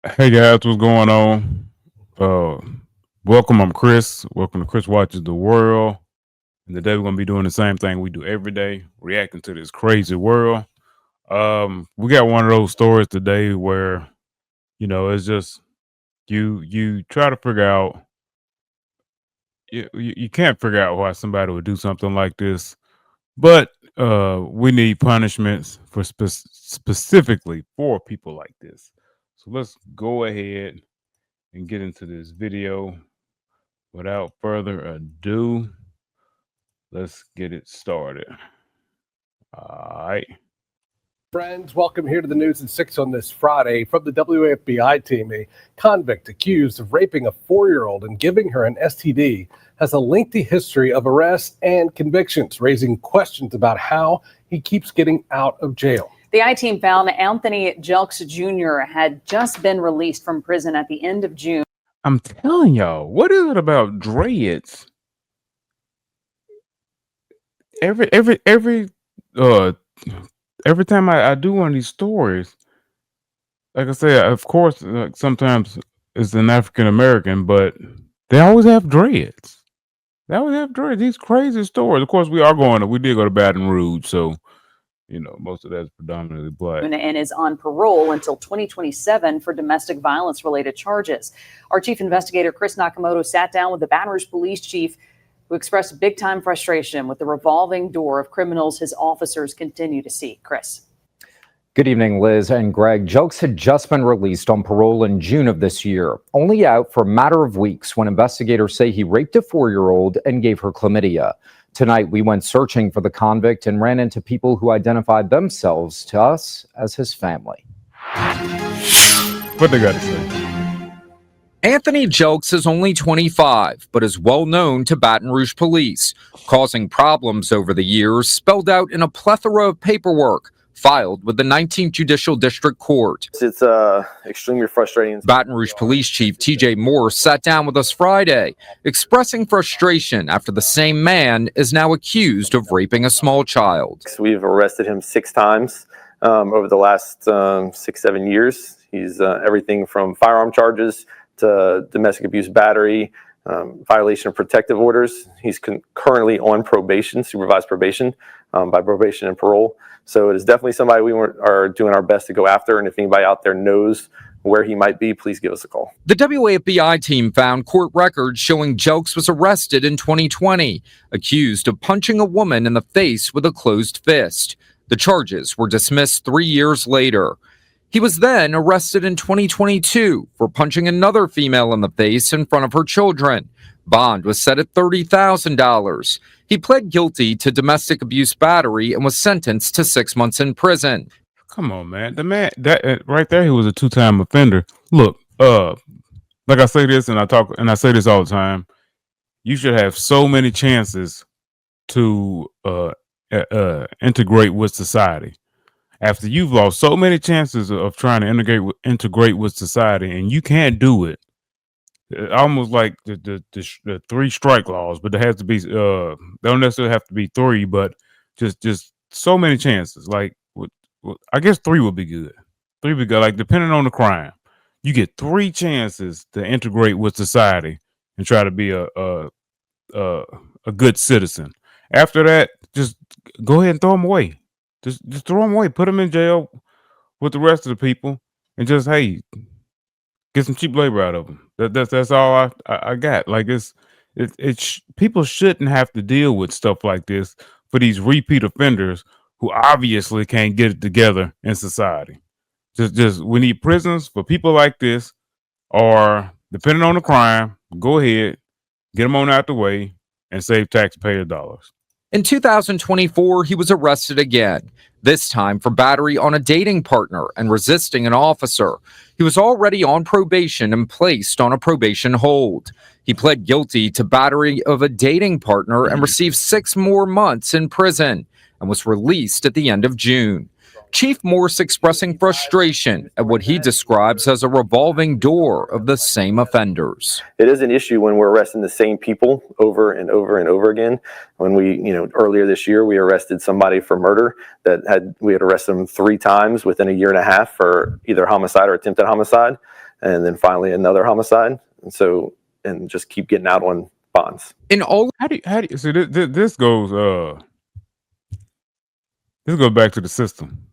Hey guys, what's going on? Uh, welcome. I'm Chris. Welcome to Chris Watches the World. And today we're gonna be doing the same thing we do every day, reacting to this crazy world. We got one of those stories today where it's just you try to figure out you can't figure out why somebody would do something like this, but we need punishments for specifically for people like this. So let's go ahead and get into this video. Without further ado, let's get it started. All right. Friends, welcome here to the News at 6 on this Friday. From the WFBI team, a convict accused of raping a 4-year-old and giving her an STD has a lengthy history of arrests and convictions, raising questions about how he keeps getting out of jail. The I-team found Anthony Jelks Jr. had just been released from prison at the end of June. I'm telling y'all, what is it about dreads? Every time I do one of these stories, like I say, of course, sometimes it's an African American, but they always have dreads. They always have dreads. These crazy stories. Of course, we did go to Baton Rouge, so most of that's predominantly black. And is on parole until 2027 for domestic violence related charges. Our chief investigator, Chris Nakamoto, sat down with the Baton Rouge Police Chief, who expressed big time frustration with the revolving door of criminals his officers continue to see. Chris. Good evening, Liz and Greg. Jelks had just been released on parole in June of this year, only out for a matter of weeks when investigators say he raped a 4-year-old and gave her chlamydia. Tonight, we went searching for the convict and ran into people who identified themselves to us as his family. What they got to say? Anthony Jelks is only 25, but is well known to Baton Rouge police, causing problems over the years spelled out in a plethora of paperwork filed with the 19th Judicial District Court. It's extremely frustrating. Baton Rouge Police Chief TJ Morse sat down with us Friday, expressing frustration after the same man is now accused of raping a small child. We've arrested him 6 times over the last 6-7 years. He's everything from firearm charges to domestic abuse battery, violation of protective orders. He's currently on probation, supervised probation by probation and parole. So it is definitely somebody we are doing our best to go after. And if anybody out there knows where he might be, please give us a call. The WAFBI team found court records showing Jelks was arrested in 2020, accused of punching a woman in the face with a closed fist. The charges were dismissed 3 years later. He was then arrested in 2022 for punching another female in the face in front of her children. Bond was set at $30,000. He pled guilty to domestic abuse battery and was sentenced to 6 months in prison. Come on, man. The man that right there, he was a 2-time offender. Look, like I say this, and I say this all the time. You should have so many chances to integrate with society. After you've lost so many chances of trying to integrate with society, and you can't do it, almost like the 3 strike laws, but there has to be they don't necessarily have to be 3, but just so many chances. Like I guess 3 would be good. 3 would be good. Like depending on the crime, you get 3 chances to integrate with society and try to be a good citizen. After that, just go ahead and throw them away. Just throw them away. Put them in jail with the rest of the people, and just get some cheap labor out of them. That's all I got. Like people shouldn't have to deal with stuff like this for these repeat offenders who obviously can't get it together in society. Just we need prisons for people like this, or depending on the crime, go ahead, get them on out the way, and save taxpayer dollars. In 2024, he was arrested again, this time for battery on a dating partner and resisting an officer. He was already on probation and placed on a probation hold. He pled guilty to battery of a dating partner and received 6 more months in prison and was released at the end of June. Chief Morse expressing frustration at what he describes as a revolving door of the same offenders. It is an issue when we're arresting the same people over and over and over again. When earlier this year, we arrested somebody for murder we had arrested them 3 times within a year and a half for either homicide or attempted homicide. and then finally another homicide. And just keep getting out on bonds. In all How do you see this goes back to the system,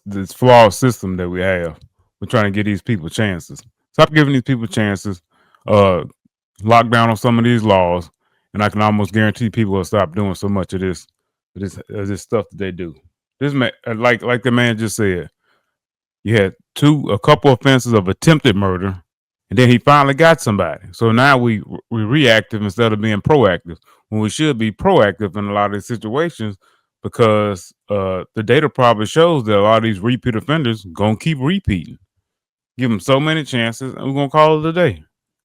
this flawed system that we have. We're trying to give these people chances. Stop giving these people chances. Lock down on some of these laws, and I can almost guarantee people will stop doing so much of this stuff that they do. This man, like the man just said, you had a couple offenses of attempted murder, and then he finally got somebody. So now we reactive instead of being proactive, when we should be proactive in a lot of these situations, because the data probably shows that a lot of these repeat offenders gonna keep repeating. Give them so many chances, and we're gonna call it a day.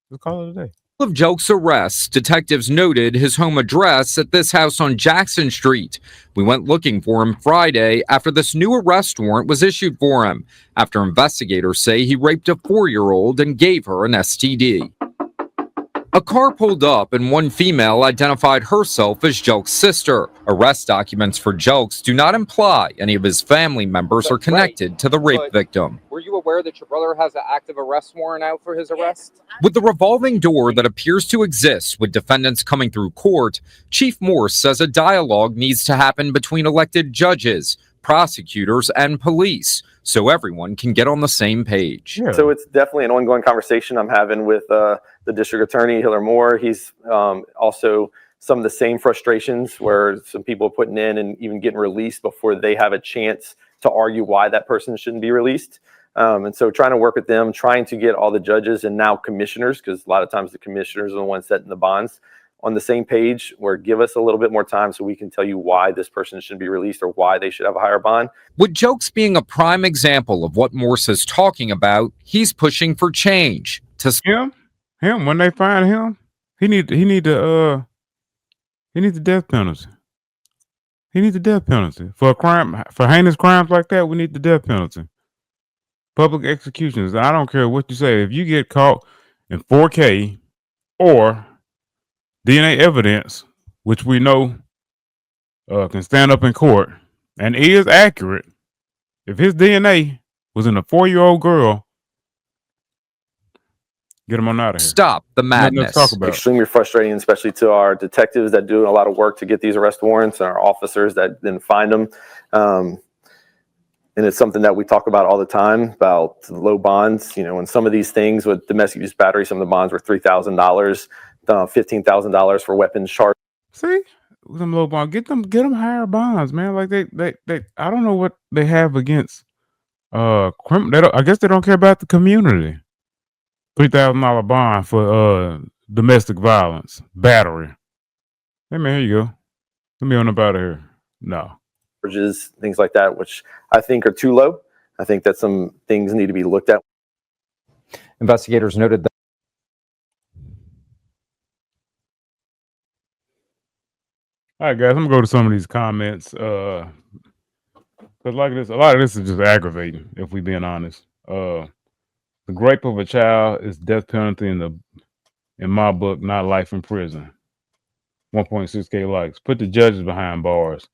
Let's call it a day. of Joke's arrests, detectives noted his home address at this house on Jackson Street. We went looking for him Friday after this new arrest warrant was issued for him, after investigators say he raped a 4-year-old and gave her an STD. A car pulled up and one female identified herself as Joke's sister. Arrest documents for Jokes do not imply any of his family members are connected to the rape victim. Were you aware that your brother has an active arrest warrant out for his arrest? With the revolving door that appears to exist with defendants coming through court, Chief Morse says a dialogue needs to happen between elected judges, prosecutors, and police, so everyone can get on the same page. Yeah. So it's definitely an ongoing conversation I'm having with the district attorney, Hiller Moore. He's also some of the same frustrations where some people are putting in and even getting released before they have a chance to argue why that person shouldn't be released. And so trying to work with them, trying to get all the judges and now commissioners, because a lot of times the commissioners are the ones setting the bonds, on the same page, where give us a little bit more time so we can tell you why this person should be released or why they should have a higher bond. With Jokes being a prime example of what Morse is talking about, he's pushing for change. To Him, when they find him, he need the death penalty. He needs the death penalty for a crime, for heinous crimes like that. We need the death penalty. Public executions. I don't care what you say. If you get caught in 4K or DNA evidence, which we know can stand up in court and is accurate, if his DNA was in a 4-year-old girl, get him on out of here. stop the Nothing madness. to talk about. Extremely frustrating, especially to our detectives that do a lot of work to get these arrest warrants and our officers that then find them. And it's something that we talk about all the time, about low bonds. You know, and some of these things with domestic abuse battery, some of the bonds were $3,000, $15,000 for weapons charges. See, them low bond, get them higher bonds, man. Like they I don't know what they have against I guess they don't care about the community. $3,000 bond for domestic violence battery. Hey man, here you go. Let me on up out of here. No. Things like that, which I think are too low. I think that some things need to be looked at. Investigators noted that All right, guys, I'm gonna go to some of these comments. Cause like this, a lot of this is just aggravating, if we being honest. The rape of a child is death penalty in my book, not life in prison. 1.6K likes. Put the judges behind bars.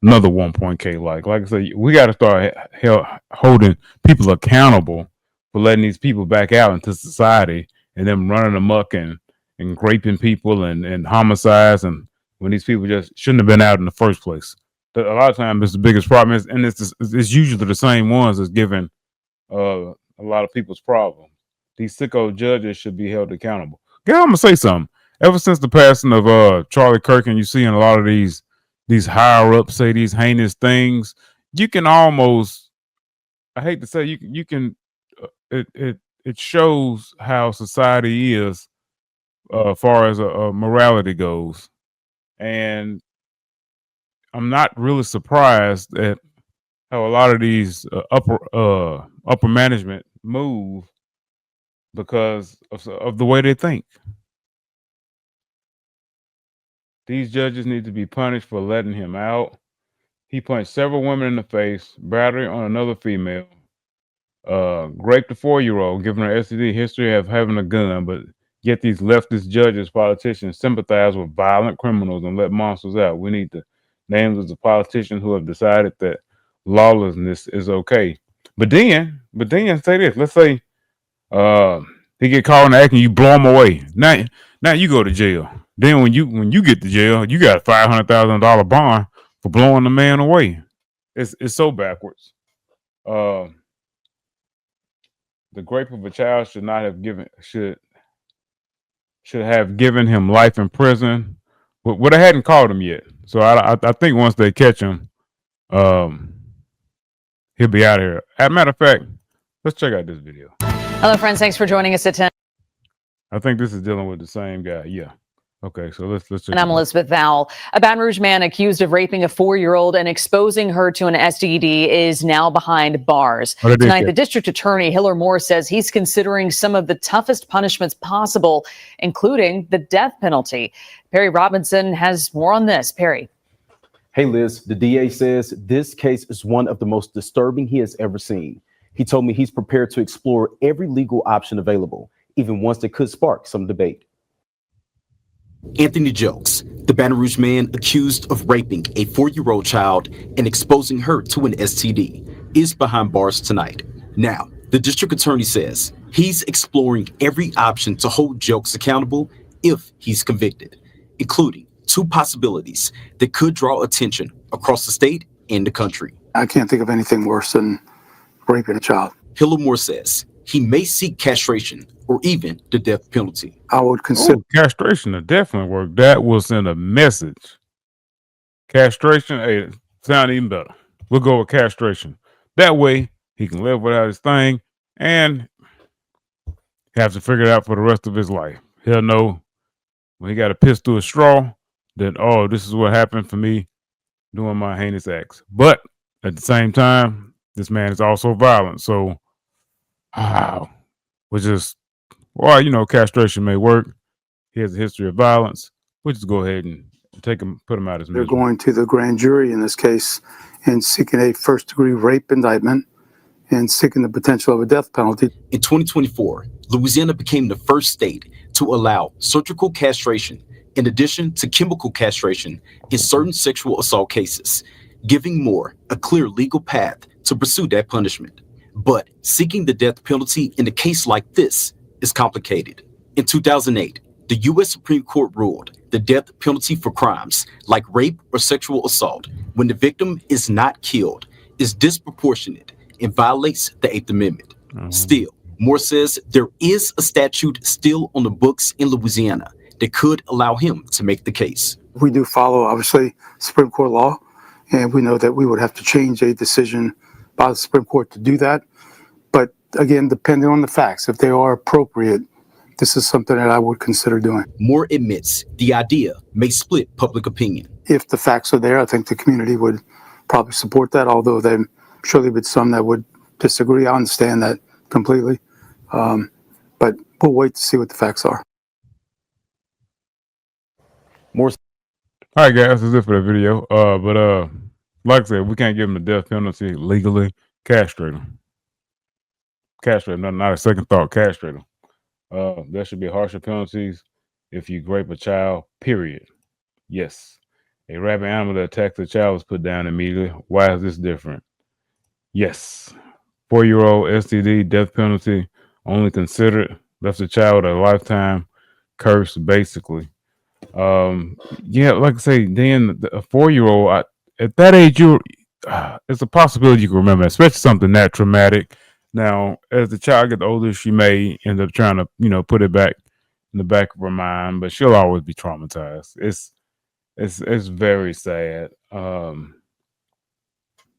Another 1.K like. Like I said, we got to start holding people accountable for letting these people back out into society and them running amok and raping people and homicides, and when these people just shouldn't have been out in the first place. A lot of times, it's the biggest problem, and it's usually the same ones that's giving a lot of people's problems. These sicko judges should be held accountable. Yeah, I'm gonna say something. Ever since the passing of Charlie Kirk, and you see in a lot of these higher ups say these heinous things, you can almost, I hate to say, you can it shows how society is far as morality goes. And I'm not really surprised at how a lot of these upper management move because of the way they think. These judges need to be punished for letting him out. He punched several women in the face, battery on another female, raped a 4-year-old, giving her STD history of having a gun, but yet these leftist judges, politicians sympathize with violent criminals and let monsters out. We need the names of the politicians who have decided that lawlessness is okay. But then say this. Let's say He get caught in the act and you blow him away. Now you go to jail. Then when you get to jail, you got a $500,000 bond for blowing the man away. It's so backwards. The rape of a child should have given him life in prison. But they hadn't caught him yet. So I think once they catch him, he'll be out of here. As a matter of fact, let's check out this video. Hello, friends. Thanks for joining us at 10. I think this is dealing with the same guy. Yeah. Okay, so let's check. And I'm Elizabeth Vowell. A Baton Rouge man accused of raping a 4-year-old and exposing her to an STD is now behind bars. Tonight, the district attorney, Hiller Moore, says he's considering some of the toughest punishments possible, including the death penalty. Perry Robinson has more on this. Perry. Hey, Liz, the DA says this case is one of the most disturbing he has ever seen. He told me he's prepared to explore every legal option available, even ones that could spark some debate. Anthony Jokes, the Baton Rouge man accused of raping a 4-year-old child and exposing her to an STD, is behind bars tonight. Now, the district attorney says he's exploring every option to hold Jokes accountable if he's convicted, including 2 possibilities that could draw attention across the state and the country. I can't think of anything worse than raping a child. Hiller Moore says he may seek castration or even the death penalty. I would consider castration to definitely work. That will send a message. Castration, hey, sound even better. We'll go with castration. That way he can live without his thing and have to figure it out for the rest of his life. He'll know when he got to piss through a straw that, oh, this is what happened for me doing my heinous acts. But at the same time, this man is also violent. So, castration may work. He has a history of violence. We'll just go ahead and put him out as they're going to the grand jury in this case and seeking a first-degree rape indictment and seeking the potential of a death penalty. In 2024, Louisiana became the first state to allow surgical castration in addition to chemical castration in certain sexual assault cases, giving Moore a clear legal path to pursue that punishment. But seeking the death penalty in a case like this is complicated. In 2008, the U.S. Supreme Court ruled the death penalty for crimes like rape or sexual assault when the victim is not killed is disproportionate and violates the 8th Amendment. Still, Moore says there is a statute still on the books in Louisiana that could allow him to make the case. We do follow, obviously, Supreme Court law, and we know that we would have to change a decision by the Supreme Court to do that. But again, depending on the facts, if they are appropriate, this is something that I would consider doing. Moore admits the idea may split public opinion. If the facts are there, I think the community would probably support that, although I'm sure there'd be some that would disagree. I understand that completely. But we'll wait to see what the facts are. More. All right, guys, that's it for the video. But like I said, we can't give him the death penalty legally. Castrate him. Castrate him. Not a second thought. Castrate him. There should be harsher penalties if you rape a child, period. Yes. A rabid animal that attacks a child is put down immediately. Why is this different? Yes. 4-year-old STD, death penalty, only considered, left the child a lifetime curse, basically. Like I say, then a 4-year-old, at that age, it's a possibility you can remember, especially something that traumatic. Now, as the child gets older, she may end up trying to, put it back in the back of her mind, but she'll always be traumatized. It's very sad.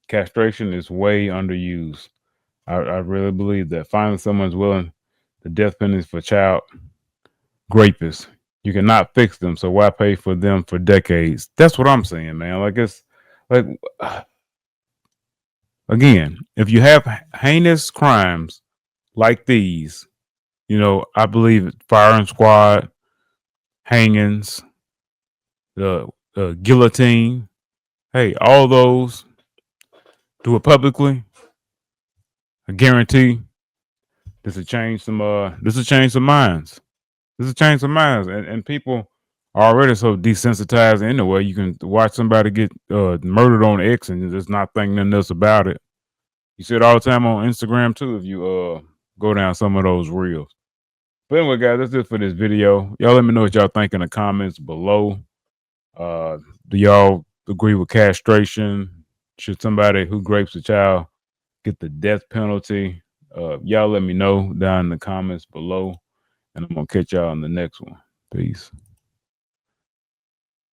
Castration is way underused. I really believe that finally someone's willing the death penalty for child rapists. You cannot fix them, so why pay for them for decades? That's what I'm saying, man. Like, it's like, again, if you have heinous crimes like these, I believe firing squad, hangings, the guillotine, hey, all those, do it publicly. I guarantee this will change some minds. This will change some minds. And people are already so desensitized anyway. You can watch somebody get murdered on X and just not think nothing else about it. You see it all the time on Instagram too if you go down some of those reels. But anyway, guys, that's it for this video. Y'all let me know what y'all think in the comments below. Do y'all agree with castration? Should somebody who rapes a child get the death penalty? Y'all let me know down in the comments below. And I'm going to catch y'all in the next one. Peace.